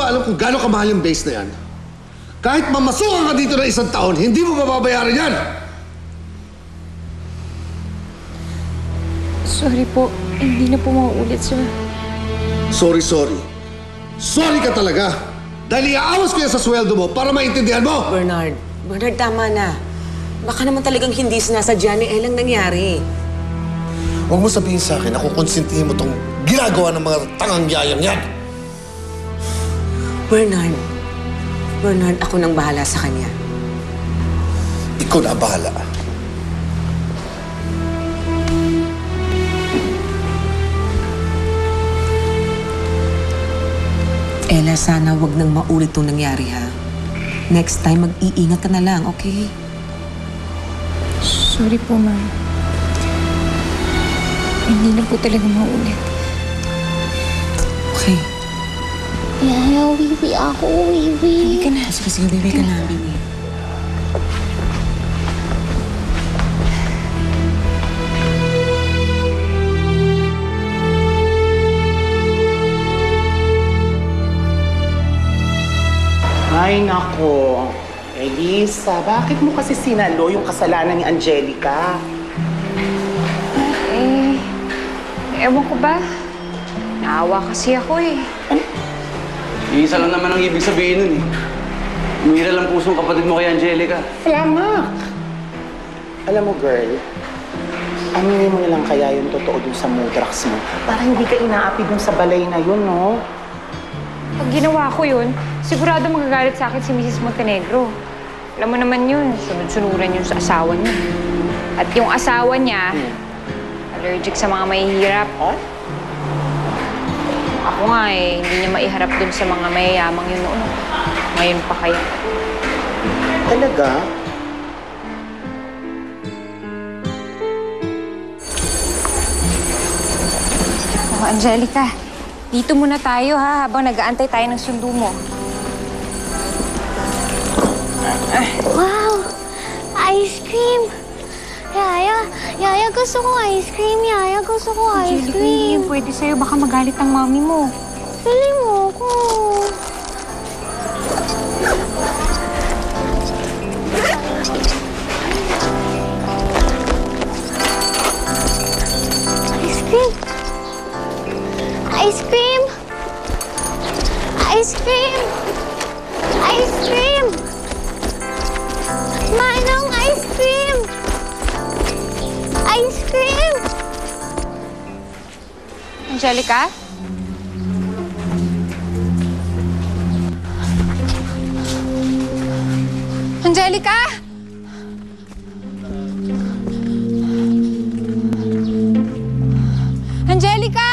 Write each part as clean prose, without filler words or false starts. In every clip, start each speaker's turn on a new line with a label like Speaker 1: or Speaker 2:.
Speaker 1: ba alam kung gaano kamahal yung base na yan? Kahit mamasukan ka dito ng 1 taon, hindi mo mababayaran yan!
Speaker 2: Sorry po. Hindi na po mauulit, sir.
Speaker 1: Sorry. Sorry ka talaga! Dahil iaawas ko yan sa sweldo mo para maintindihan mo!
Speaker 3: Bernard, tama na. Baka naman talagang hindi sinasadya ni Elang nangyari.
Speaker 1: Huwag mo sabihin sa akin na kukonsintihin mo tong ginagawa ng mga tangang-yayang yan!
Speaker 3: Bernard, ako nang bahala sa kanya.
Speaker 1: Ikaw na bahala.
Speaker 3: Ella, sana wag nang maulit itong nangyari, ha? Next time, mag-iingat ka na lang, okay?
Speaker 2: Sorry po, ma'am. Hindi na po talaga mauulit.
Speaker 3: Okay.
Speaker 4: Yaya, wiwi ako, wiwi.
Speaker 3: Bibi ka na. Sige, bibi ka na, bibi.
Speaker 5: Ay, nako. Elisa, bakit mo kasi sinalo yung kasalanan ni Angelica?
Speaker 2: Ewan ko ba? Naawa kasi ako eh.
Speaker 6: Iisa lang naman ang ibig sabihin nun eh. Umira lang pusong kapatid mo kay Angelica.
Speaker 5: Salamat! Alam mo, girl, aminin mo na lang kaya yung totoo dun sa mudrax mo para hindi ka inaapi dun sa balay na yun, no?
Speaker 2: Pag ginawa ko yun, sigurado magagalit sa akin si Mrs. Montenegro. Alam mo naman yun, sunod-sunuran yun sa asawa niya. At yung asawa niya, allergic sa mga mahihirap.
Speaker 5: Ay?
Speaker 2: Ako nga eh, hindi niya maiharap dun sa mga mayayamang yun noon. Ngayon pa kaya.
Speaker 5: Talaga?
Speaker 2: Oh, Angelica, dito muna tayo ha, habang nag-aantay tayo ng sundo mo.
Speaker 4: Wow! Ice cream! Yaya, gusto ko ice cream. Yaya, gusto ko ice
Speaker 2: Angelica,
Speaker 4: cream.
Speaker 2: hindi pwede sa'yo. Baka magalit ang mami mo.
Speaker 4: Pili mo ako. Ice cream! Ice cream! Ice cream! Ice cream! Manong ice cream! Ice cream!
Speaker 2: Angelica? Angelica! Angelica!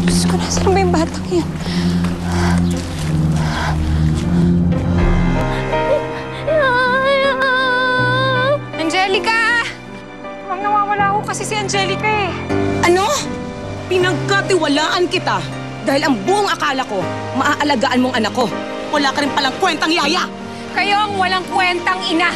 Speaker 2: Diyos ko, nasaan ba yung batang yan? Angelica! Ma'am, nawawala ako kasi si Angelica eh.
Speaker 3: Ano? Pinagkatiwalaan kita dahil ang buong akala ko, maaalagaan mong anak ko. Wala ka rin palang kwentang yaya.
Speaker 2: Kayo ang walang kwentang ina.